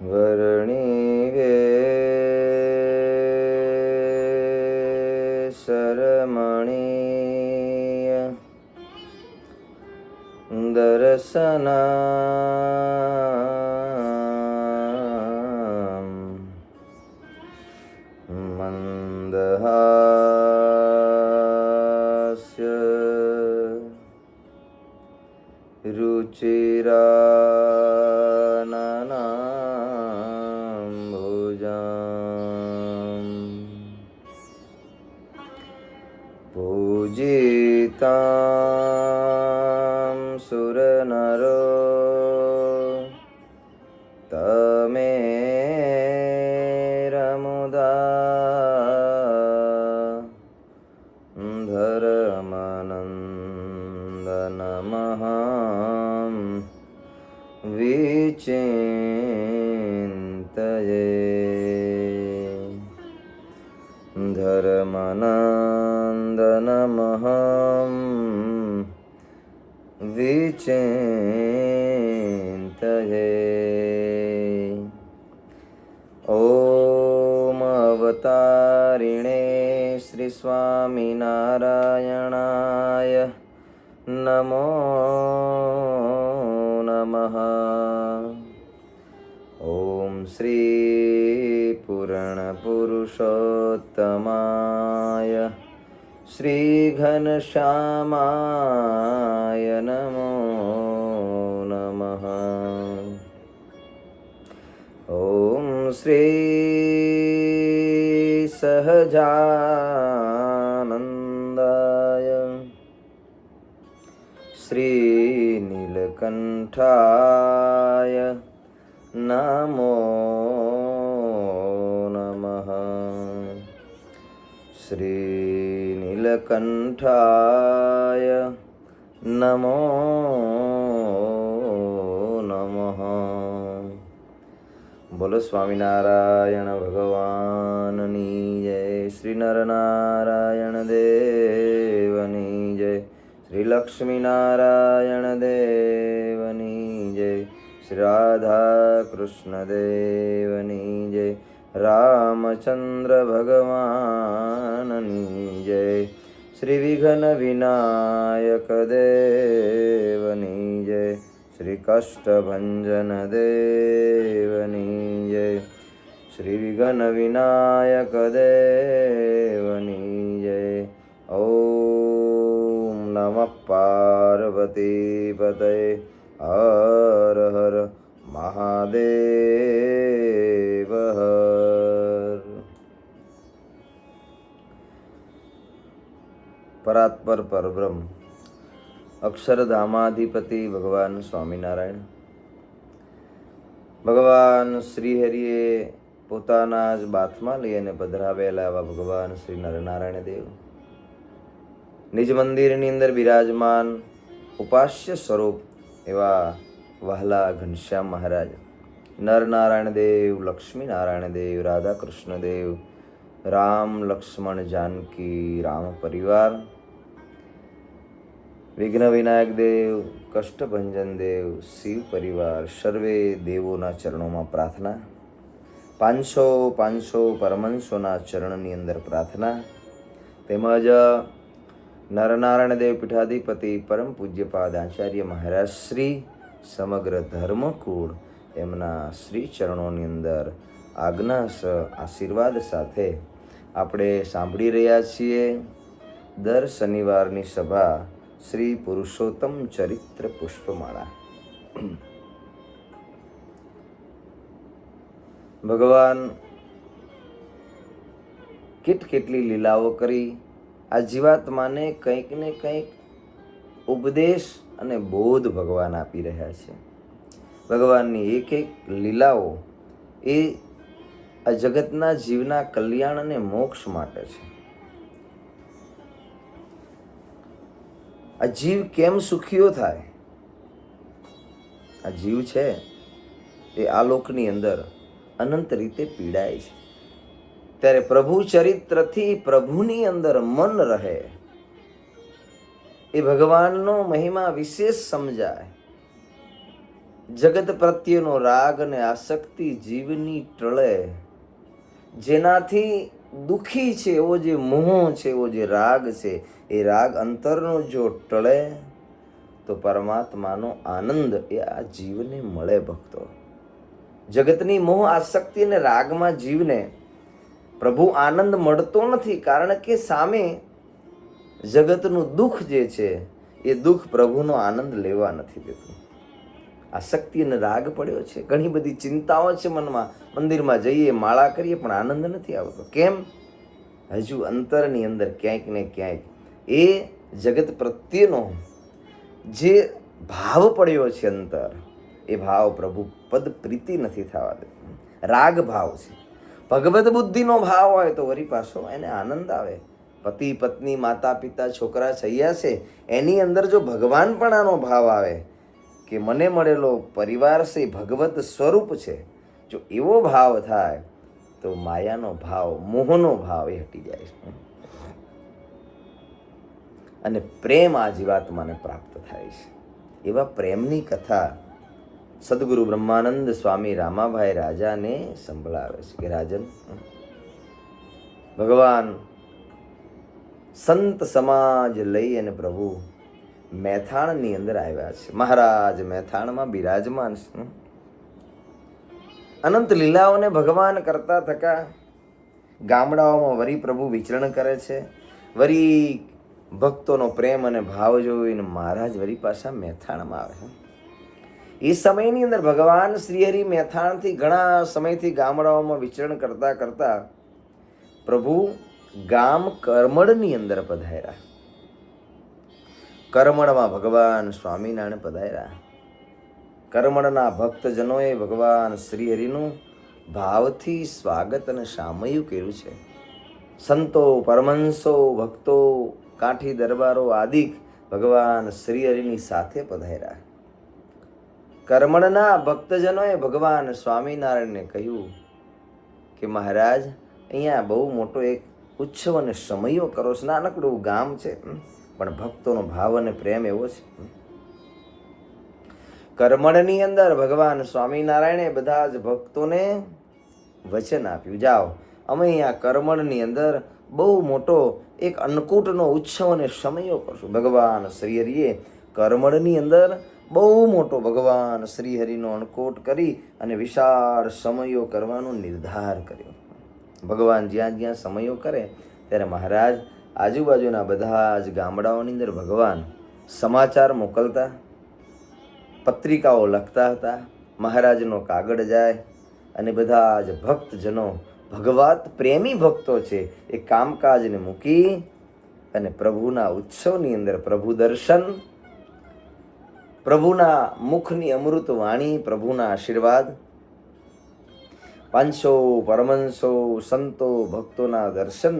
વર્ણિવે સરમણીય દર્શનમ મંદહાસ્ય રુચિરાનનાંભુજામ પૂજિતાં સુરનરો તમેરમુદા ધર્મનંદનમહં વિચિંતયે ધર્મનંદનમહં વિચિંતયે ઓમ અવતારિણે શ્રી સ્વામિનારાયણાય નમો નમઃ. ઓમ શ્રી પૂર્ણ પુરુષોત્તમાય શ્રી ઘનશ્યામાય નમો નમઃ. ઓમ શ્રી સહજાનંદાય શ્રી નીલકંઠાય નમો નમઃ. શ્રી નીલકંઠાય નમો નમઃ. બોલો સ્વામિનારાયણ ભગવાનની જય. શ્રી નરનારાયણ દેવની જય. શ્રી લક્ષ્મીનારાયણ દેવની જય. શ્રી રાધા કૃષ્ણ દેવની જય. રામચંદ્ર ભગવાનની જય. શ્રી વિઘ્ન વિનાયક દેવની જય. શ્રી કષ્ટભંજન દેવની જય. શ્રી વિઘ્ન વિનાયક દેવની જય. ઓમ નમઃ પાર્વતી પતયે. હર હર મહાદેવ હર. પરાત્પર પરબ્રહ્મ અક્ષરધામાધિપતિ ભગવાન સ્વામિનારાયણ. ભગવાન શ્રીહરિએ પોતાના જ બાથમાં લઈ અને પધરાવેલા આવા ભગવાન શ્રી નરનારાયણ દેવ નિજ મંદિરની અંદર બિરાજમાન ઉપાસ્ય સ્વરૂપ એવા વહલા ઘનશ્યામ મહારાજ, નરનારાયણ દેવ, લક્ષ્મીનારાયણ દેવ, રાધા કૃષ્ણ દેવ, રામ લક્ષ્મણ જાનકી રામ પરિવાર, વિઘ્ન વિનાયક દેવ, કષ્ટભંજન દેવ, શિવ પરિવાર, સર્વે દેવોના ચરણોમાં પ્રાર્થના. 500 પરમહંસોના ચરણની અંદર પ્રાર્થના. તેમજ નરનારાયણ દેવ પીઠાધિપતિ પરમ પૂજ્યપાદ આચાર્ય મહારાજ શ્રી સમગ્ર ધર્મકુળ એમના શ્રી ચરણોની અંદર આજ્ઞા આશીર્વાદ સાથે આપણે સાંભળી રહ્યા છીએ દર શનિવારની સભા શ્રી પુરુષોત્તમ ચરિત્ર પુષ્પમાળા. ભગવાન કેટલી લીલાઓ કરી આ જીવાત્માને કંઈક ને કંઈક ઉપદેશ અને બોધ ભગવાન આપી રહ્યા છે. ભગવાનની એક એક લીલાઓ એ આ જગતના જીવના કલ્યાણ અને મોક્ષ માટે છે. આ જીવ કેમ સુખીઓ થાય? આ જીવ છે એ આ લોકની અંદર અનંત રીતે પીડાય છે. ત્યારે પ્રભુ ચરિત્રથી પ્રભુની અંદર મન રહે એ ભગવાનનો મહિમા વિશેષ સમજાય. જગત પ્રત્યેનો રાગ અને આસક્તિ જીવની ટળે, જેનાથી દુઃખી છે એવો જે મોહ છે, એવો જે રાગ છે, એ રાગ અંતરનો જો ટળે તો પરમાત્માનો આનંદ એ આ જીવને મળે. ભક્તો, જગતની મોહ આસક્તિ અને રાગમાં જીવને પ્રભુ આનંદ મળતો નથી, કારણ કે સામે જગતનું દુઃખ જે છે એ દુઃખ પ્રભુનો આનંદ લેવા નથી દેતું. આસક્તિ અને રાગ પડ્યો છે, ઘણી બધી ચિંતાઓ છે મનમાં, મંદિરમાં જઈએ, માળા કરીએ, પણ આનંદ નથી આવતો. કેમ? હજુ અંતરની અંદર ક્યાંક ને ક્યાંક એ જગત પ્રત્યેનો જે ભાવ પડ્યો છે અંતર, એ ભાવ પ્રભુ પદ પ્રીતિ નથી થવા દેતો. રાગ ભાવ છે. ભગવદ બુદ્ધિનો ભાવ હોય તો વળી પાછો એને આનંદ આવે. પતિ પત્ની માતા પિતા છોકરા છૈયા છે, એની અંદર જો ભગવાન પણ આનો ભાવ આવે કે મને મળેલો પરિવાર છે ભગવત સ્વરૂપ છે, જો એવો ભાવ થાય તો માયાનો ભાવ, મોહનો ભાવ એ હટી જાય છે અને પ્રેમ આ જીવાત્માને પ્રાપ્ત થાય છે. એવા પ્રેમની કથા સદગુરુ બ્રહ્માનંદ સ્વામી રામાભાઈ રાજાને સંભળાવે છે કે રાજન, ભગવાન સંત સમાજ લઈ અને પ્રભુ મહેથાણની અંદર આવ્યા છે. મહારાજ મહેથાણમાં બિરાજમાન છે. અનંત લીલાઓને ભગવાન કરતા થકા ગામડાઓમાં વરી પ્રભુ વિચરણ કરે છે. વરી ભક્તોનો પ્રેમ અને ભાવ જોઈને મહારાજ વરી પાછા મહેથાણમાં આવે છે. એ સમયની અંદર ભગવાન શ્રીહરિ મહેથાણથી ઘણા સમયથી ગામડાઓમાં વિચરણ કરતા કરતા પ્રભુ ગામ કરમળની અંદર પધાર્યા. કરમળમાં ભગવાન સ્વામિનારાયણ પધાર્યા. કરમળના ભક્તજનોએ ભગવાન શ્રીહરિનું ભાવથી સ્વાગત અને સામયું કર્યું છે. સંતો, પરમહંસો, ભક્તો, કાઠી દરબારો આદિ ભગવાન શ્રીહરિની સાથે પધાર્યા. કરમળના ભક્તજનોએ ભગવાન સ્વામિનારાયણને કહ્યું કે મહારાજ, અહીંયા બહુ મોટો એક ઉત્સવ અને સમયો કરો છો. નાનકડું ગામ છે, પણ ભક્તોનો ભાવ અને પ્રેમ એવો છે. કરમળની અંદર ભગવાન સ્વામિનારાયણે બધા જ ભક્તોને વચન આપ્યું, જાઓ અમે અહીંયા કરમળની અંદર બહુ મોટો એક અન્નકૂટનો ઉત્સવ અને સમયો કરશું. ભગવાન શ્રીહરિએ કરમળની અંદર બહુ મોટો ભગવાન શ્રીહરિનો અન્નકૂટ કરી અને વિશાળ સમયો કરવાનો નિર્ધાર કર્યો. ભગવાન જ્યાં જ્યાં સમયો કરે ત્યારે મહારાજ આજુબાજુના બધા જ ગામડાઓની અંદર ભગવાન સમાચાર મોકલતા, પત્રિકાઓ લખતા હતા. મહારાજનો કાગળ જાય અને બધા જ ભક્તજનો, ભગવત પ્રેમી ભક્તો છે, એ કામકાજને મૂકી અને પ્રભુના ઉત્સવની અંદર પ્રભુ દર્શન, પ્રભુના મુખની અમૃત વાણી, પ્રભુના આશીર્વાદ, 500 પરમહંસો, સંતો, ભક્તોના દર્શન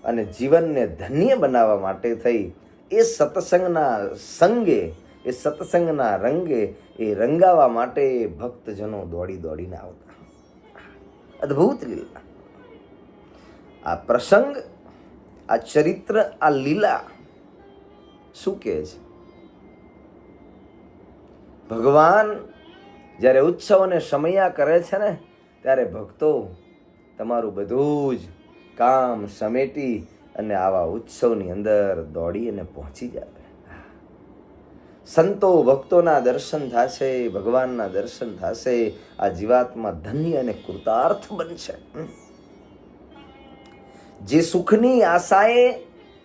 અને જીવનને ધન્ય બનાવવા માટે થઈ એ સત્સંગના સંગે, એ સત્સંગના રંગે એ રંગાવા માટે ભક્તજનો દોડી દોડીને આવતા. અદ્ભુત લીલા. આ પ્રસંગ, આ ચરિત્ર, આ લીલા શું કહે છે? ભગવાન જ્યારે ઉત્સવ અને સમયા કરે છે ને, ત્યારે ભક્તો તમારું બધું જ કામ સમેટી અને આવા ઉત્સવની અંદર દોડી અને પહોંચી જાય. સંતો ભક્તોના દર્શન થશે, ભગવાનના દર્શન થશે, આ જીવાત્મા ધન્ય અને કૃતાર્થ બનશે. જે સુખની આશાએ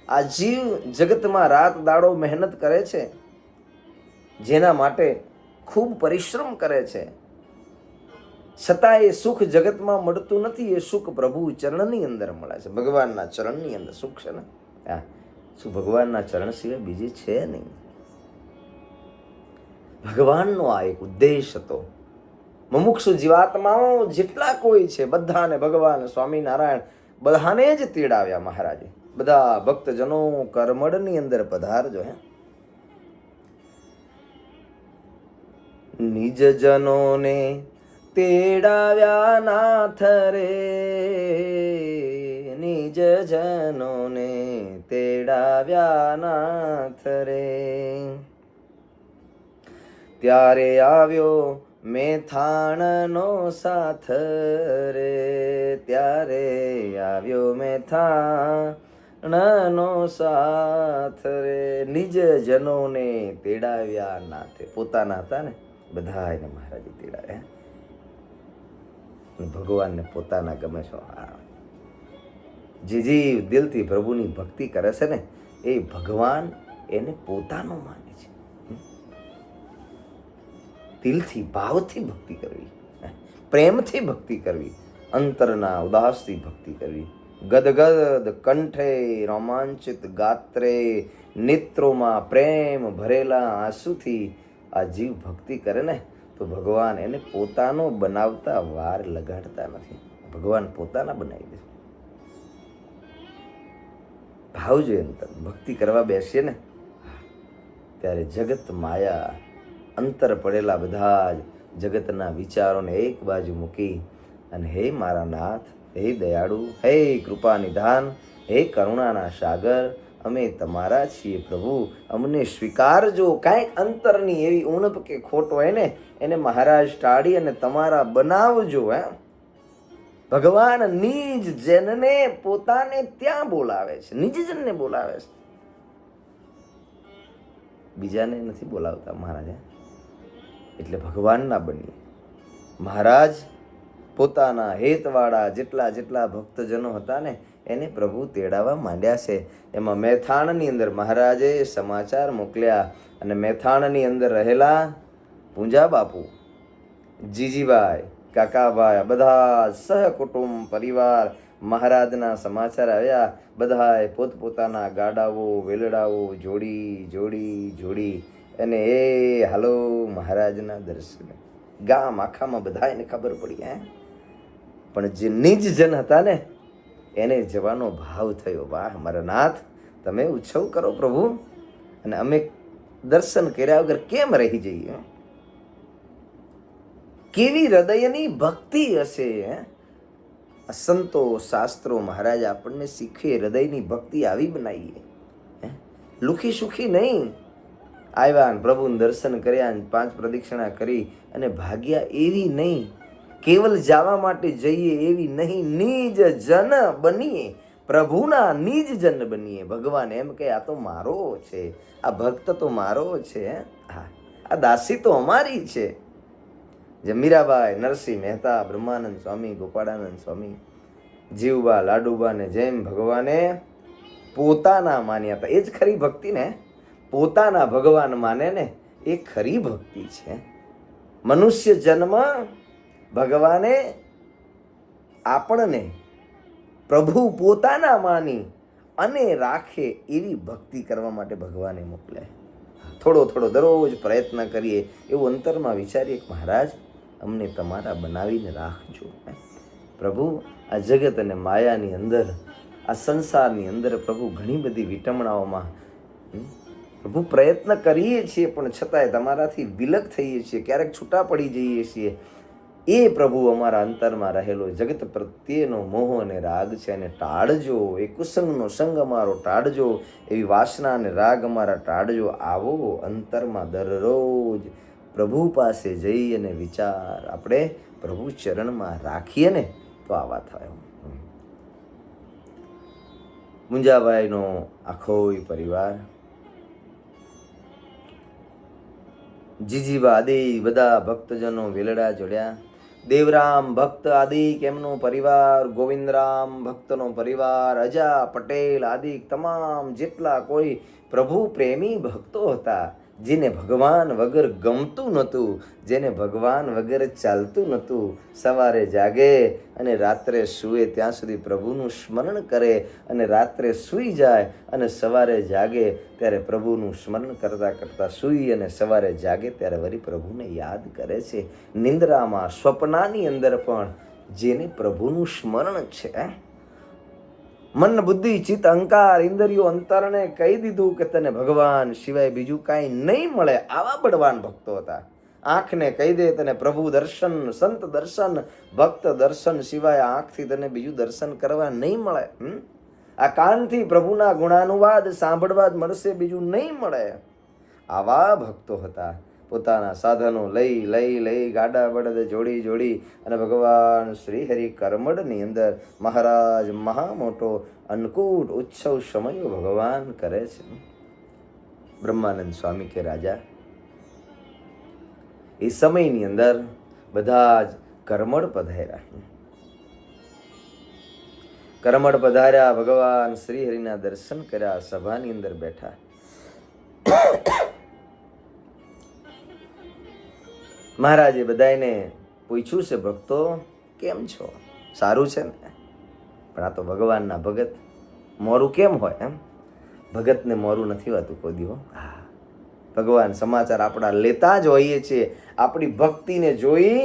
આ જીવ જગતમાં રાત દાડો મહેનત કરે છે, જેના માટે ખૂબ પરિશ્રમ કરે છે, છતાં એ સુખ જગતમાં મળતું નથી. એ સુખ પ્રભુ ચરણની અંદર મળે છે. ભગવાનના ચરણની અંદર સુખ છે ને, હા, શું ભગવાનના ચરણ સિવાય બીજી છે નહીં. ભગવાનનો આ એક ઉદ્દેશ હતો. મુમુક્ષુ જીવાત્માઓ જેટલા કોઈ છે બધાને ભગવાન સ્વામિનારાયણ બધાને જ તેડાવ્યા મહારાજે. બધા ભક્તજનો કરમળની અંદર પધારજો. નિજજનોને તેડાવ્યા નાથ રે, નિજજનોને તેડાવ્યા નાથ રે. ત્યારે આવ્યો મેથાણનો સાથ રે, ત્યારે આવ્યો મેથાણનો સાથ રે. નિજ જનોને તેડાવ્યા નાથે. પોતાના હતા ને બધા એને મહારાજે તેડાવ્યા. ભગવાનને પોતાના ગમે છો. જે જીવ દિલથી પ્રભુની ભક્તિ કરે છે ને એ ભગવાન એને પોતાનો માને છે. દિલથી ભાવથી ભક્તિ કરવી, પ્રેમથી ભક્તિ કરવી, અંતરના ઉદાસથી ભક્તિ કરવી, ગદગદ કંઠે રોમાંચિત ગાત્રે નેત્રોમાં પ્રેમ ભરેલા આંસુથી આ જીવ ભક્તિ કરે ને તો ભગવાન એને પોતાનો બનાવતા વાર લગાડતા નથી. ભગવાન પોતાના બનાવી દે. ભાવ જોઈએ અંતર. ભક્તિ કરવા બેસીએ ને ત્યારે જગત માયા, અંતર પડેલા બધા જ જગતના વિચારોને એક બાજુ મૂકી અને હે મારા નાથ, હે દયાળુ, હે કૃપા નિધાન, હે કરુણાના સાગર, અમે તમારા છીએ પ્રભુ, અમને સ્વીકારજો. કાંઈક અંતરની એવી ઉણપ કે ખોટ હોય ને એને મહારાજ ટાળી અને તમારા બનાવજો. ભગવાન નિજ જનને પોતાને ત્યાં બોલાવે છે, નિજ જનને બોલાવે છે, બીજાને નથી બોલાવતા મહારાજ. એટલે ભગવાનના બનીએ. મહારાજ પોતાના હેતવાળા જેટલા ભક્તજનો હતા ને એને પ્રભુ તેડાવવા માંડ્યા છે. એમાં મેથાણની અંદર મહારાજે સમાચાર મોકલ્યા અને મેથાણની અંદર રહેલા પૂંજા બાપુ, જીજીભાઈ, કાકાભાઈ, બધા સહકુટુંબ પરિવાર મહારાજના સમાચાર આવ્યા. બધાએ પોતપોતાના ગાડાઓ વેલડાઓ જોડી અને એ હાલો મહારાજના દર્શન. ગામ આખામાં બધા એને ખબર પડી. પણ જે નિજ જન હતા ને એને જવાનો ભાવ થયો. વાહ મારા નાથ, તમે ઉત્સવ કરો પ્રભુ અને અમે દર્શન કર્યા વગર કેમ રહી જઈએ. કેવી હૃદયની ભક્તિ હશે. સંતો શાસ્ત્રો મહારાજ આપણને શીખવે. હૃદયની ભક્તિ આવી બનાવીએ, લુખી સુખી નહીં. આવ્યા પ્રભુને દર્શન કર્યા, 5 પ્રદક્ષિણા કરી અને ભાગ્યા એવી નહીં. કેવલ જવા માટે જઈએ એવી નહીં. નિજ જન બનીએ, પ્રભુના નિજ જન બનીએ. ભગવાન એમ કે આ તો મારો છે, આ ભક્ત તો મારો છે, આ દાસી તો અમારી છે. જે મીરાબાઈ, નરસિંહ મહેતા, બ્રહ્માનંદ સ્વામી, ગોપાળાનંદ સ્વામી, જીવબા, લાડુબાને જેમ ભગવાને પોતાના માન્યા હતા. એ જ ખરી ભક્તિ ને. પોતાના ભગવાન માને ને એ ખરી ભક્તિ છે. મનુષ્ય જન્મ ભગવાને આપણને પ્રભુ પોતાના માની અને રાખે એવી ભક્તિ કરવા માટે ભગવાને મોકલે. થોડો દરરોજ પ્રયત્ન કરીએ, એવું અંતરમાં વિચારીએ મહારાજ અમને તમારા બનાવીને રાખજો. પ્રભુ આ જગત અને માયાની અંદર, આ સંસારની અંદર પ્રભુ ઘણી બધી વિટમણાઓમાં પ્રભુ પ્રયત્ન કરીએ છીએ પણ છતાંય તમારાથી વિલગ થઈએ છીએ, ક્યારેક છૂટા પડી જઈએ છીએ. એ પ્રભુ અમારા અંતરમાં રહેલો જગત પ્રત્યેનો મોહ અને રાગ છે એને ટાળજો. એ કુસંગનો સંગ અમારો ટાળજો, એવી વાસના અને રાગ અમારા ટાળજો. આવો અંતરમાં દરરોજ પ્રભુ પાસે જઈ અને વિચાર આપણે પ્રભુ ચરણમાં રાખીએ ને તો આવા થાય. મુંજાભાઈનો આખોય પરિવાર, જીજીબા આદિ બધા ભક્તજનો વેલડા જોડ્યા. દેવરામ ભક્ત આદિ એમનો પરિવાર, ગોવિંદરામ ભક્તનો પરિવાર, અજા પટેલ આદિ તમામ જેટલા કોઈ પ્રભુ પ્રેમી ભક્તો હતા, જેને ભગવાન વગર ગમતું નહોતું, જેને ભગવાન વગર ચાલતું નહોતું, સવારે જાગે અને રાત્રે સૂએ ત્યાં સુધી પ્રભુનું સ્મરણ કરે અને રાત્રે સૂઈ જાય અને સવારે જાગે ત્યારે પ્રભુનું સ્મરણ કરતાં કરતાં સૂઈ અને સવારે જાગે ત્યારે વળી પ્રભુને યાદ કરે છે. નિંદ્રામાં સ્વપ્નાની અંદર પણ જેને પ્રભુનું સ્મરણ છે, મન બુદ્ધિ ચિત્ત અહંકાર ઇન્દ્રિયો અંતરને કહી દીધું કે તને ભગવાન સિવાય બીજું કાંઈ નહીં મળે, આવા બળવાન ભક્તો હતા. આંખને કહી દે તને પ્રભુ દર્શન, સંત દર્શન, ભક્ત દર્શન સિવાય આંખથી તને બીજું દર્શન કરવા નહીં મળે. આ કાનથી પ્રભુના ગુણાનુવાદ સાંભળવા જ મળશે, બીજું નહીં મળે. આવા ભક્તો હતા. પોતાના સાધનો લઈ ગાડા બળદ જોડી અને ભગવાન શ્રી હરિ કરમડની અંદર મહારાજ મહા મોટો અન્નકૂટ ઉત્સવ સમયો ભગવાન કરે છે. બ્રહ્માનંદ સ્વામી કે રાજા એ સમયની અંદર બધા જ કરમડ પધાર્યા. કરમડ પધાર્યા, ભગવાન શ્રી હરિના દર્શન કર્યા, સભાની અંદર બેઠા. મહારાજે બધાને પૂછ્યું છે, ભક્તો કેમ છો? સારું છે ને? પણ આ તો ભગવાનના ભગત, મોરું કેમ હોય? એમ ભગતને મોરું નથી હોતું કોઈ દિવસ. હા, ભગવાન સમાચાર આપણા લેતા જ હોઈએ છીએ. આપણી ભક્તિને જોઈ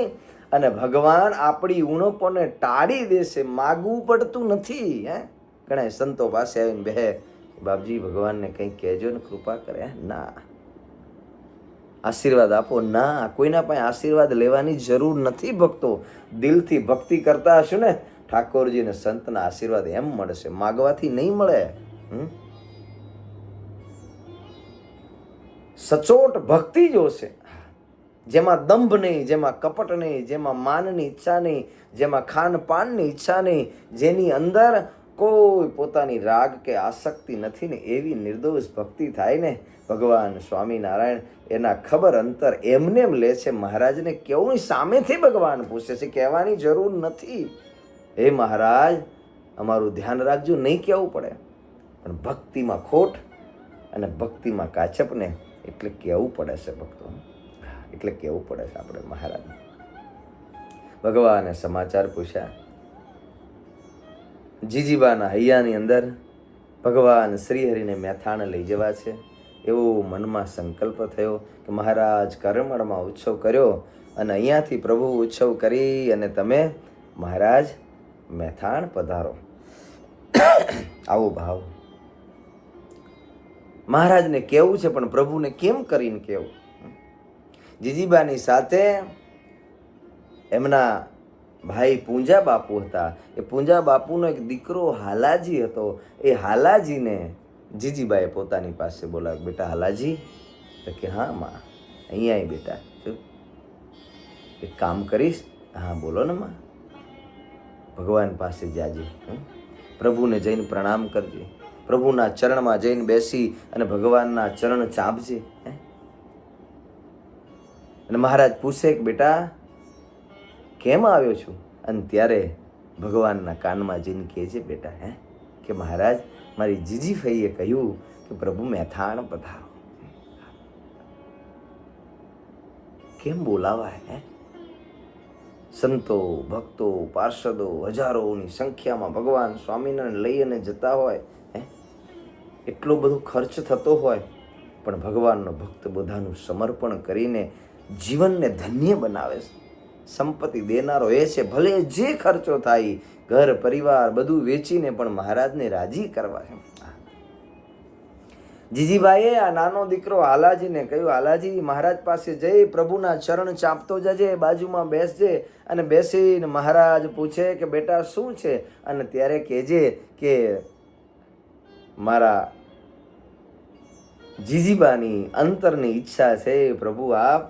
અને ભગવાન આપણી ઉણપોને ટાળી દેશે, માગવું પડતું નથી. ઘણા સંતો પાસે આવીને બે બાપજી ભગવાનને કંઈ કહેજો ને કૃપા કરે. ના, આશીર્વાદ આપો. ના, કોઈના પાસે આશીર્વાદ લેવાની જરૂર નથી. ભક્તો દિલથી ભક્તિ કરતા હશું ને, ઠાકોરજીને સંતના આશીર્વાદ એમ મળશે, માગવાથી નહીં મળે. સચોટ ભક્તિ જોશે, જેમાં દંભ નહીં, જેમાં કપટ નહીં, જેમાં માનની ઈચ્છા નહીં, જેમાં ખાનપાનની ઈચ્છા નહીં, જેની અંદર કોઈ પોતાની રાગ કે આસક્તિ નથી ને, એવી નિર્દોષ ભક્તિ થાય ને, ભગવાન સ્વામિનારાયણ એના ખબર અંતર એમને એમ લે છે. મહારાજને કેવું સામેથી ભગવાન પૂછે છે, કહેવાની જરૂર નથી. હે મહારાજ, અમારું ધ્યાન રાખજો, નહીં કહેવું પડે. પણ ભક્તિમાં ખોટ અને ભક્તિમાં કાચપને એટલે કહેવું પડે છે ભક્તો, એટલે કહેવું પડે છે આપણે મહારાજ. ભગવાને સમાચાર પૂછ્યા. જીજીબાના હૈયાની અંદર ભગવાન શ્રીહરિને મેથાણ લઈ જવા છે એવો મનમાં સંકલ્પ થયો કે મહારાજ કરમણમાં ઉત્સવ કર્યો અને અહીંયાથી પ્રભુ ઉત્સવ કરી અને તમે મહારાજ મેથાણ પધારો. આવો ભાવ મહારાજને કેવું છે, પણ પ્રભુને કેમ કરીને કેવું? જીજીબાની સાથે એમના ભાઈ પૂંજા બાપુ હતા. એ પૂંજા બાપુનો એક દીકરો હાલાજી હતો. એ હાલાજીને જીજીબાએ પોતાની પાસે બોલાવ્યો. બેટા હાલાજી? તો કે હા માં, અહીંયા આવી બેટા, એક કામ કરીશ. હા બોલો ને માં. ભગવાન પાસે જાજે, પ્રભુને જઈને પ્રણામ કરજે, પ્રભુના ચરણમાં જઈને બેસી અને ભગવાનના ચરણ ચાપજે. અને મહારાજ પૂછે કે બેટા કેમ આવ્યો છું? અને ત્યારે ભગવાનના કાનમાં જઈને કહે છે બેટા કે મહારાજ મારી જીજી ફઈએ કહ્યું કે પ્રભુ મેથાણ પધારો. કેમ બોલાવાય? સંતો, ભક્તો, પાર્ષદો હજારોની સંખ્યામાં ભગવાન સ્વામિનારાયણ લઈ અને જતા હોય, એટલો બધો ખર્ચ થતો હોય, પણ ભગવાનનો ભક્ત બધાનું સમર્પણ કરીને જીવનને ધન્ય બનાવે છે. સંપત્તિ દેનારો એ છે. ભલે જે ખર્ચો થાય, ઘર પરિવાર બધું વેચીને પણ મહારાજને રાજી કરવા છે. જીજીબાઈએ આ નાનો દીકરો હાલાજીને કહ્યું, હાલાજી મહારાજ પાસે જઈ પ્રભુના ચરણ ચાપતો જજે, બાજુમાં બેસજે અને બેસીને મહારાજ પૂછે કે બેટા શું છે? અને ત્યારે કહેજે કે મારા જીજીબાની અંતરની ઈચ્છા છે, પ્રભુ આપ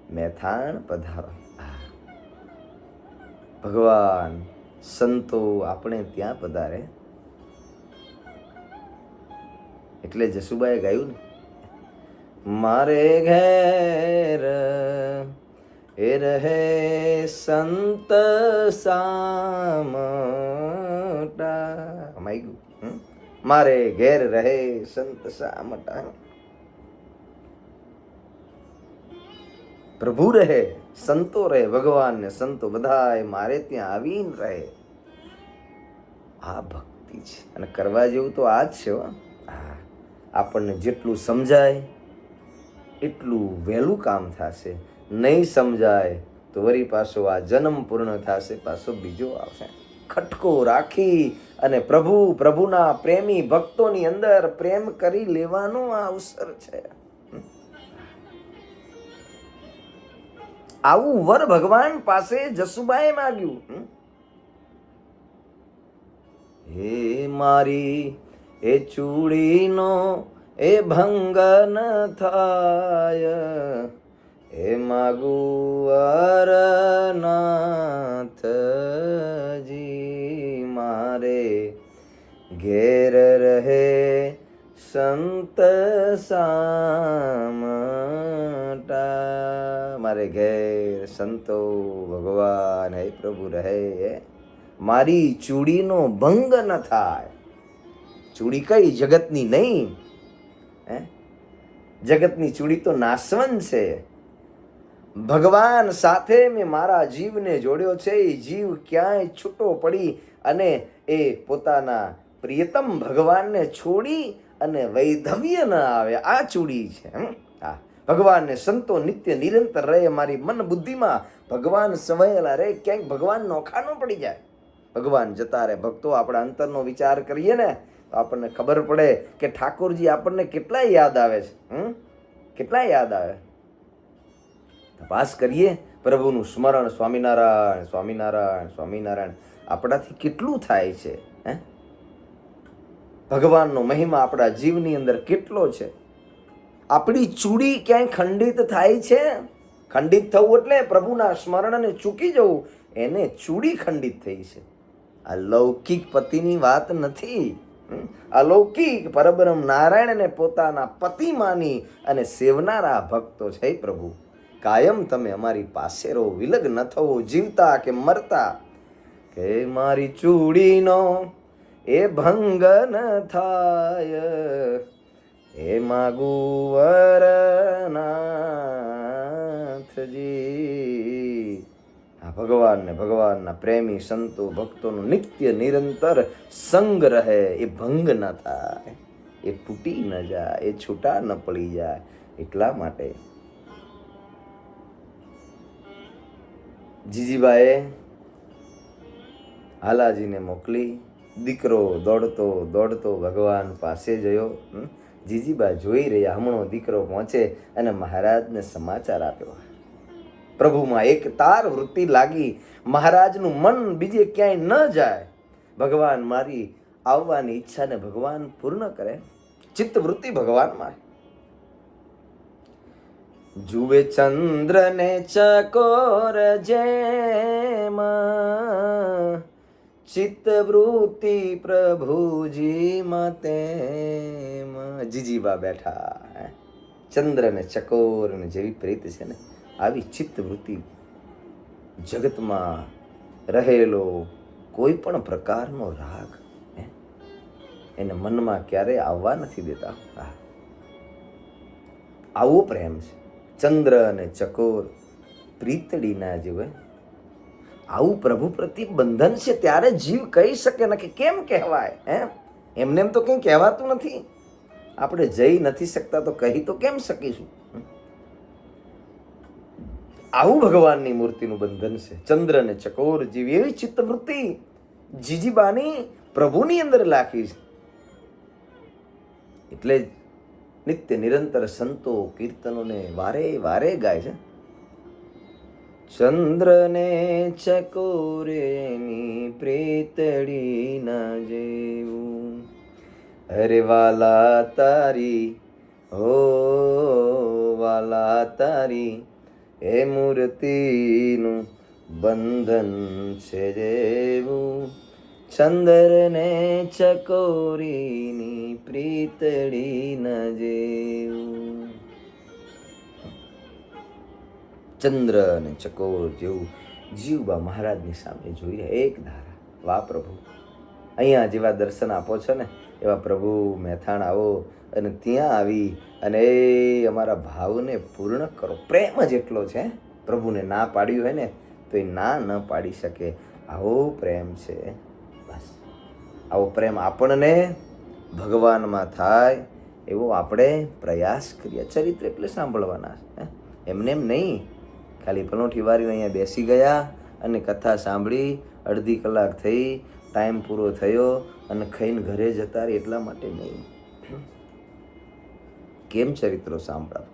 મેથાણ પધારો. ભગવાન સંતો આપણે ત્યાં પધારે એટલે જસુબાએ ગાયું ને, મારે ઘેર એ રહે સંત સામટા. મારે ઘેર રહે સંત સામટા. પ્રભુ રહે, સંતો રહે, ભગવાન ને સંતો બધા મારે ત્યાં આવીને રહે. આ ભક્તિ છે અને કરવા જેવું તો આ જ છે. આપણને જેટલું સમજાય એટલું વહેલું કામ થશે, નહીં સમજાય તો વળી પાછો આ જન્મ પૂર્ણ થશે, પાછો બીજો આવશે. ખટકો રાખી અને પ્રભુના પ્રેમી ભક્તોની અંદર પ્રેમ કરી લેવાનો આ અવસર છે. આવું વર ભગવાન પાસે જસુબાએ માગ્યું. હે મારી એ ચૂડીનો એ ભંગ ન થાય, હે માગુવારનાથજી મારે ઘેર રહે સંત સામટા, મારે ઘેર સંતો ભગવાન હે પ્રભુ રહે, મારી ચૂડીનો ભંગ ન થાય. ચૂડી કઈ? જગતની નહીં, હે જગતની ચૂડી તો નાશવંત છે. ભગવાન સાથે મેં મારા જીવને જોડ્યો છે. એ જીવ ક્યાંય છૂટો પડી અને એ પોતાના પ્રિયતમ ભગવાનને છોડી અને વૈધવ્ય ન આવે, આ ચૂડી છે. હા, ભગવાનને સંતો નિત્ય નિરંતર રહે. મારી મન બુદ્ધિમાં ભગવાન સવાયેલા રહે, ક્યાંક ભગવાન નોખા ન પડી જાય. ભગવાન જતા રહે. ભક્તો, આપણા અંતરનો વિચાર કરીએ ને તો આપણને ખબર પડે કે ઠાકોરજી આપણને કેટલા યાદ આવે છે. કેટલા યાદ આવે. તપાસ કરીએ પ્રભુનું સ્મરણ, સ્વામિનારાયણ સ્વામિનારાયણ સ્વામિનારાયણ આપણાથી કેટલું થાય છે. ભગવાનનો મહિમા આપણા જીવની અંદર કેટલો છે. આપણી ચૂડી ક્યાંય ખંડિત થાય છે? ખંડિત થવું એટલે પ્રભુના સ્મરણને ચૂકી જવું, એને ચૂડી ખંડિત થઈ છે. આ લૌકિક પતિની વાત નથી. અલૌકિક પરબ્રહ્મ નારાયણને પોતાના પતિ માની અને સેવનારા ભક્તો છે. પ્રભુ, કાયમ તમે અમારી પાસે રહો, વિલગ ન થવો, જીવતા કે મરતા. કે મારી ચૂડીનો એ ભંગ ન થાય, એ માગુ વરનાથજી. આ ભગવાનને, ભગવાનના પ્રેમી સંતો ભક્તોનો નિત્ય નિરંતર સંગ રહે, એ ભંગ ન થાય, એ તૂટી ન જાય, એ છૂટા ન પડી જાય. એટલા માટે જીજીબાએ હાલાજીને મોકલી. દીકરો દોડતો દોડતો ભગવાન પાસે ગયો. જીજીબા જોઈ રહ્યા, હમણો દીકરો પહોંચે અને મહારાજને સમાચાર આપ્યો. પ્રભુમાં એક તાર વૃત્તિ લાગી. મહારાજનું મન બીજે ક્યાંય ન જાય. ભગવાન મારી આવવાની ઈચ્છાને ભગવાન પૂર્ણ કરે. ચિત્તવૃત્તિ ભગવાનમાં. જુએ ચંદ્રને ચકોર જેમ, ચિત્તવૃત્તિ પ્રભુજી તેમ. જીજીબા બેઠા. ચંદ્ર ને ચકોર ને જેવી પ્રીત છે ને, આવી ચિત્તવૃત્તિ જગતમાં રહેલો કોઈ પણ પ્રકારનો રાગ એને મનમાં ક્યારેય આવવા નથી દેતા. આવો પ્રેમ છે. ચંદ્ર અને ચકોર પ્રીતડી ના જીવે. આવું પ્રભુ પ્રતિ બંધન છે. ત્યારે જીવ કહી શકે ને કે કેમ કહેવાય. એમને એમ તો કંઈ કહેવાતું નથી. આપણે જઈ નથી શકતા તો કહી તો કેમ શકીશું. આવું ભગવાનની મૂર્તિનું બંધન છે. ચંદ્ર ને ચકોર જેવી એવી ચિત્તવૃત્તિ જીજીબાની પ્રભુની અંદર લાખી છે. એટલે જ નિત્ય નિરંતર સંતો કીર્તનોને વારે વારે ગાય છે. ચંદ્ર ને ચકોરેની પ્રીતડી ના જેવું, અરે વાલા તારી, હો વાલા તારી, એ મૂર્તિનું બંધન છે જેવું. ચંદ્ર ને ચકોરીની પ્રીતડી ન જેવું. ચંદ્ર અને ચકોર જેવું જીવબા મહારાજની સામે જોઈ રહ્યા. એક ધારા. વાહ પ્રભુ, અહીંયા જેવા દર્શન આપો છો ને એવા પ્રભુ મહેથાણ આવો અને ત્યાં આવી અને એ અમારા ભાવને પૂર્ણ કરો. પ્રેમ જ એટલો છે. પ્રભુને ના પાડ્યું હોય ને તો એ ના ન પાડી શકે. આવો પ્રેમ છે. બસ આવો પ્રેમ આપણને ભગવાનમાં થાય એવો આપણે પ્રયાસ કરીએ. ચરિત્ર એટલે સાંભળવાના છે. એમને એમ નહીં ખાલી પલોઠી વારીને અહીંયા બેસી ગયા અને કથા સાંભળી, અડધી કલાક થઈ, ટાઈમ પૂરો થયો અને ખાઈને ઘરે જતા રહે એટલા માટે નહીં. કેમ ચરિત્રો સાંભળો.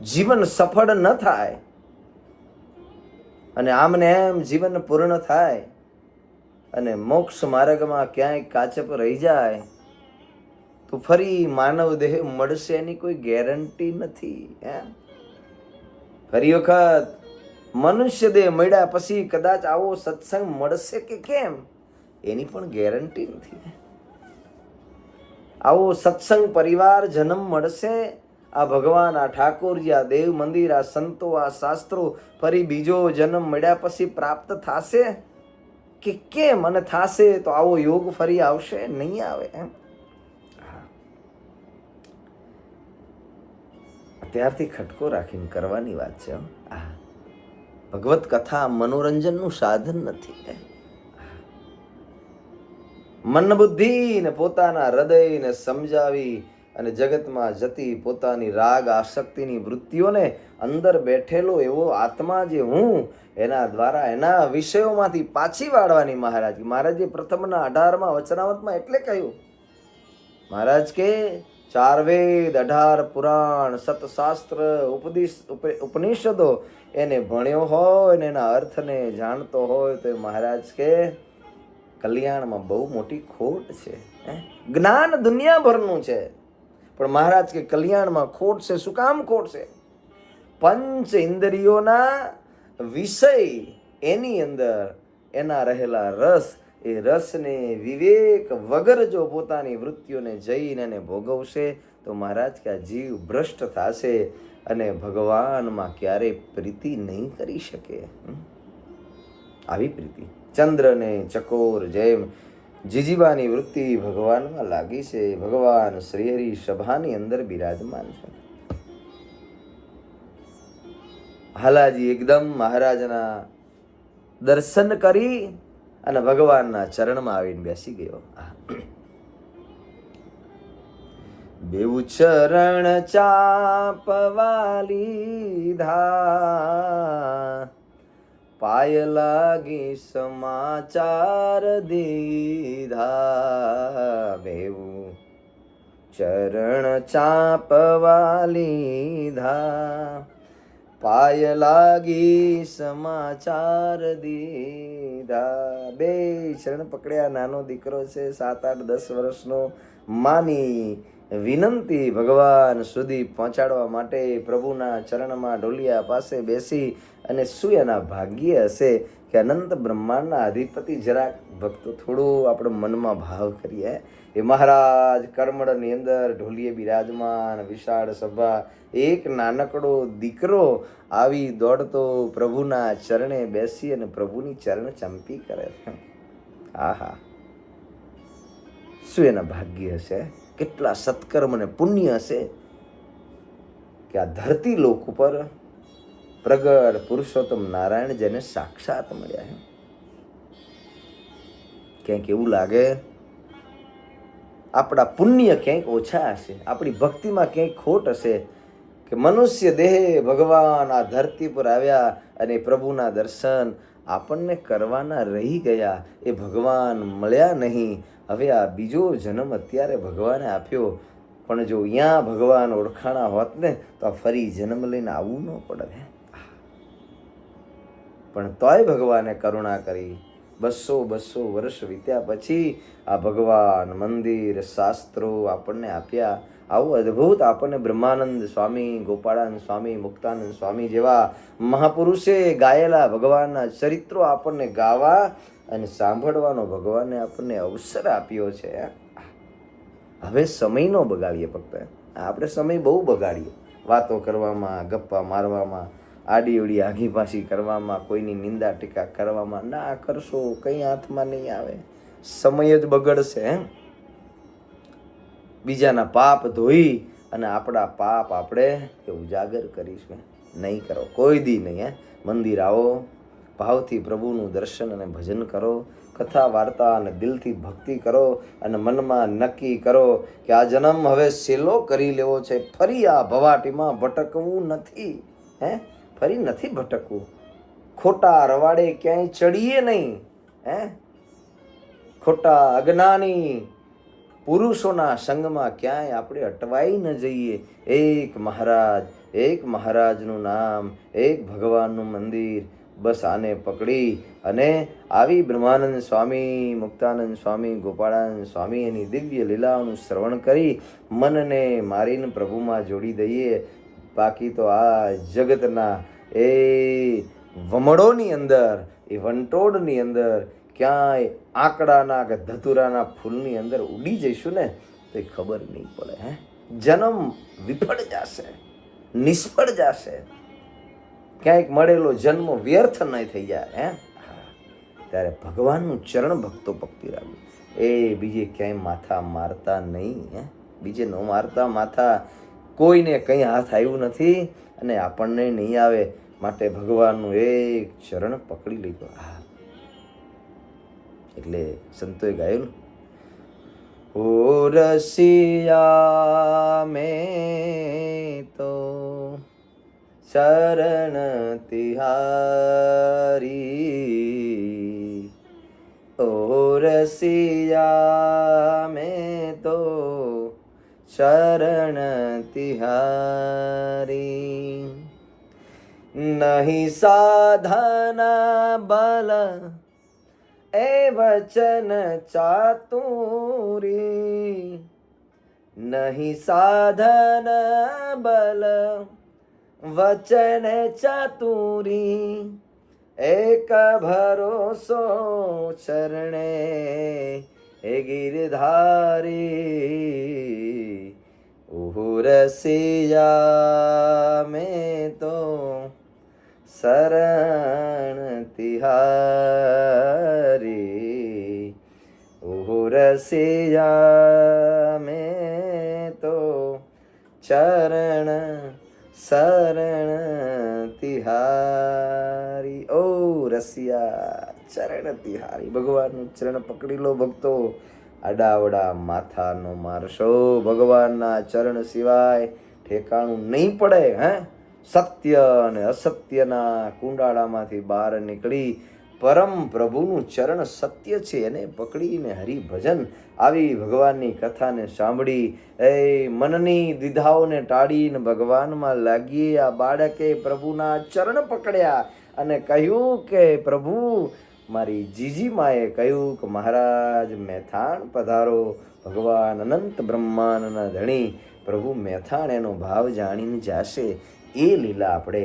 જીવન સફળ ન થાય અને આમને એમ જીવન પૂર્ણ થાય અને મોક્ષ માર્ગમાં ક્યાંય કાચપ રહી જાય તો ફરી માનવ દેહ મળશે એની કોઈ ગેરંટી નથી. ફરી વખત મનુષ્ય દેહ મળ્યા પછી કદાચ આવો સત્સંગ મળશે કે કેમ એની પણ ગેરંટી નથી. આવો સત્સંગ પરિવાર જન્મ મળશે, આ ભગવાન, આ ઠાકોરજી, આ દેવ મંદિર, આ સંતો, આ શાસ્ત્રો ફરી બીજો જન્મ મળ્યા પછી પ્રાપ્ત થશે કે કેમ? અને થશે તો આવો યોગ ફરી આવશે? નહીં આવે. અત્યારથી ખટકો રાખીને કરવાની વાત છે. ભગવત કથા મનોરંજનનું સાધન નથી. મન બુદ્ધિને પોતાના હૃદયને સમજાવી અને જગતમાં જતી પોતાની રાગ આસક્તિની વૃત્તિઓને અંદર બેઠેલો એવો આત્મા જે હું, એના દ્વારા એના વિષયોમાંથી પાછી વાળવાની. મહારાજે પ્રથમના 18મા વચનામૃતમાં એટલે કહ્યું. મહારાજ કે 4 વેદ, 18 પુરાણ, સતશાસ્ત્ર, ઉપનિષદો એને ભણ્યો હોય ને એના અર્થને જાણતો હોય તો મહારાજ કે કલ્યાણમાં બહુ મોટી ખોટ છે. જ્ઞાન દુનિયાભરનું છે, પણ મહારાજ કે કલ્યાણમાં ખોટ છે. શું કામ ખોટ છે? પંચ ઇન્દ્રિયોના વિષય એની અંદર એના રહેલા રસ, એ રસને વિવેક વગર જો પોતાની વૃત્તિઓને જઈને એને ભોગવશે તો મહારાજ કે આ જીવ ભ્રષ્ટ થશે અને ભગવાનમાં ક્યારેય પ્રીતિ નહીં કરી શકે. આવી પ્રીતિ ચંદ્રને ચકોર જેમ જીજીબાની વૃત્તિ ભગવાનમાં લાગી છે. ભગવાન શ્રીહરિ સભાની અંદર બિરાજમાન છે. હાલાજી એકદમ મહારાજના દર્શન કરી અને ભગવાનના ચરણમાં આવીને બેસી ગયો. બેઉ ચરણ ચાપવા લીધા, પાય લાગી સમાચાર દીધા. બેઉ ચરણ ચાપવા લીધા, પાય લાગી સમાચાર દીધા. 2 ચરણ પકડ્યા. નાનો દીકરો છે 7, 8, 10 વર્ષનો. માની વિનંતી ભગવાન સુધી પહોંચાડવા માટે પ્રભુના ચરણમાં ઢોલિયા પાસે બેસી અને શું એના ભાગ્ય હશે કે અનંત બ્રહ્માંડના અધિપતિ. જરાક ભક્તો થોડું આપણે મનમાં ભાવ કરીએ. એ મહારાજ કરમળની અંદર ઢોલીએ બિરાજમાન, વિશાળ સભા. એક નાનકડો દીકરો આવી દોડતો પ્રભુના ચરણે બેસી અને પ્રભુની ચરણ ચંપી કરે છે. આહા, શું એના ભાગ્ય હશે, કેટલા સત્કર્મ અને પુણ્ય હશે કે આ ધરતી લોક ઉપર પ્રગટ પુરુષોત્તમ નારાયણ જેને સાક્ષાત મળ્યા છે. ક્યાંક એવું લાગે આપણા પુણ્ય ક્યાંક ઓછા હશે, આપણી ભક્તિમાં ક્યાંક ખોટ હશે કે મનુષ્ય દેહ ભગવાન આ ધરતી પર આવ્યા અને પ્રભુના દર્શન આપણને કરવાના રહી ગયા. એ ભગવાન મળ્યા નહીં. હવે આ બીજો જન્મ અત્યારે ભગવાને આપ્યો, પણ જો અહીંયા ભગવાન ઓળખાણા હોત ને તો ફરી જન્મ લઈને આવવું ન પડે. પણ તોય ભગવાને કરુણા કરી. 200 વર્ષ વીત્યા પછી આ ભગવાન, મંદિર, શાસ્ત્રો આપણને આપ્યા. આવું અદ્ભુત આપણને બ્રહ્માનંદ સ્વામી, ગોપાળાનંદ સ્વામી, મુક્તાનંદ સ્વામી જેવા મહાપુરુષે ગાયેલા ભગવાનના ચરિત્રો આપણને ગાવા અને સાંભળવાનો ભગવાને આપણને અવસર આપ્યો છે. હવે સમય ન બગાડીએ. ફક્ત આપણે સમય બહુ બગાડીએ વાતો કરવામાં, ગપ્પા મારવામાં, આડી અવડી આઘી પાછી કરવામાં, કોઈની નિંદા ટીકા કરવામાં. ના કરશો કંઈ હાથમાં નહીં આવે, સમય જ બગડશે. બીજાના પાપ ધોઈ અને આપણા પાપ આપણે ઉજાગર કરીશું. નહીં કરો, કોઈ દી નહીં. મંદિર આવો, ભાવથી પ્રભુનું દર્શન અને ભજન કરો, કથા વાર્તા અને દિલથી ભક્તિ કરો અને મનમાં નક્કી કરો કે આ જન્મ હવે સેલો કરી લેવો છે. ફરી આ ભવાટીમાં ભટકવું નથી. ફરી નથી ભટકવું. ખોટા રવાડે ક્યાંય ચડીએ નહીં. ખોટા અજ્ઞાની પુરુષોના સંગમાં ક્યાંય આપણે અટવાઈ ન જઈએ. એક મહારાજનું નામ, એક ભગવાનનું મંદિર, બસ આને પકડી અને આવી બ્રહ્માનંદ સ્વામી, મુક્તાનંદ સ્વામી, ગોપાળાનંદ સ્વામી એની દિવ્ય લીલાઓનું શ્રવણ કરી મનને મારીને પ્રભુમાં જોડી દઈએ. બાકી તો આ જગતના એ વમળોની અંદર, એ વંટોળની અંદર ક્યાંય આંકડાના કે ધતુરાના ફૂલની અંદર ઉડી જઈશું ને તો એ ખબર નહીં પડે. જન્મ વિફળ જશે, નિષ્ફળ જશે, ક્યાંક મળેલો જન્મ વ્યર્થ નહીં થઈ જાય. ત્યારે ભગવાનનું ચરણ ભક્તો ભક્તિ રાખવું. એ બીજે ક્યાંય માથા મારતા નહીં. બીજે ન મારતા માથા. કોઈને કંઈ હાથ આવ્યું નથી અને આપણને નહીં આવે, માટે ભગવાનનું એક ચરણ પકડી લીધો. એટલે સંતોએ ગાયું, ઓ રસિયા મેં તો શરણ તિહારી, ઓ રસિયા મેં તો શરણ તિહારી. નહીં સાધના બલ એ વચન ચાતુરી, નહીં સાધન બલ વચન ચાતુરી, એક ભરોસો ચરણે હે ગિરધારી. ઓહો રસિયા મેં તો શરણ તિહારી, ઓહો રસિયા મેં તો ચરણ શરણ તિહારી. ઓ રસિયા ચરણ તિહારી, ભગવાનનું ચરણ પકડી લો ભક્તો. આડાવડા માથા નો મારશો, ભગવાનના ચરણ સિવાય ઠેકાણું નહીં પડે. સત્ય અને અસત્યના કુંડાળામાંથી બહાર નીકળી પરમ પ્રભુનું ચરણ સત્ય છે એને પકડીને હરિભજન આવી ભગવાનની કથાને સાંભળી એ મનની દ્વિધાઓને ટાળીને ભગવાનમાં લાગીએ. આ બાળકે પ્રભુના ચરણ પકડ્યા અને કહ્યું કે પ્રભુ, મારી જીજી માએ કહ્યું કે મહારાજ મેથાણ પધારો. ભગવાન અનંત બ્રહ્માંડના ધણી પ્રભુ મેથાણ એનો ભાવ જાણીને જાશે. એ લીલા આપણે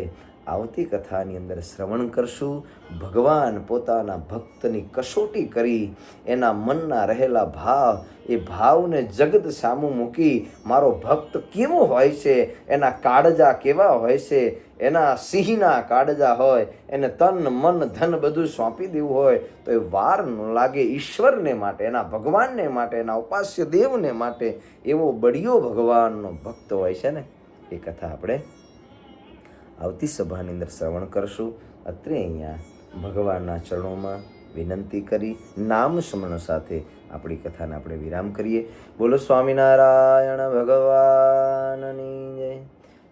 આવતી કથાની અંદર શ્રવણ કરશું. ભગવાન પોતાના ભક્તની કસોટી કરી એના મનના રહેલા ભાવ, એ ભાવને જગત સામું મૂકી મારો ભક્ત કેવો હોય છે, એના કાળજા કેવા હોય છે, એના સિંહના કાળજા હોય, એને તન મન ધન બધું સોંપી દેવું હોય તો એ વાર ન લાગે. ઈશ્વરને માટે, એના ભગવાનને માટે, એના ઉપાસ્ય દેવને માટે એવો બળિયો ભગવાનનો ભક્ત હોય છે ને. એ કથા આપણે આવતી સભાની અંદર શ્રવણ કરશું. અત્રે અહીંયા ભગવાનના ચરણોમાં વિનંતી કરી નામ સ્મરણ સાથે આપણી કથાને આપણે વિરામ કરીએ. બોલો સ્વામિનારાયણ ભગવાનની જય.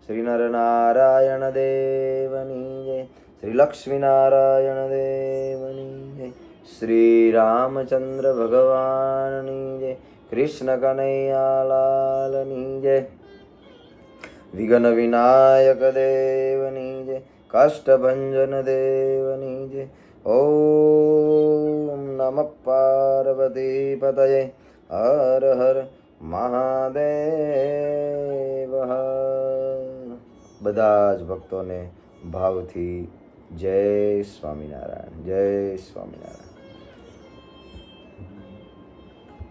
શ્રી નરનારાયણ દેવની જય. શ્રી લક્ષ્મીનારાયણ દેવની જય. શ્રી રામચંદ્ર ભગવાનની જય. કૃષ્ણ કનૈયાલાલની જય. વિઘ્ન વિનાયક દેવની જય. કાષ્ટભંજન દેવની જય. ઓમ નમઃ પાર્વતી પતયે. હર હર મહાદેવ. બધા જ ભક્તોને ભાવથી જય સ્વામિનારાયણ, જય સ્વામિનારાયણ.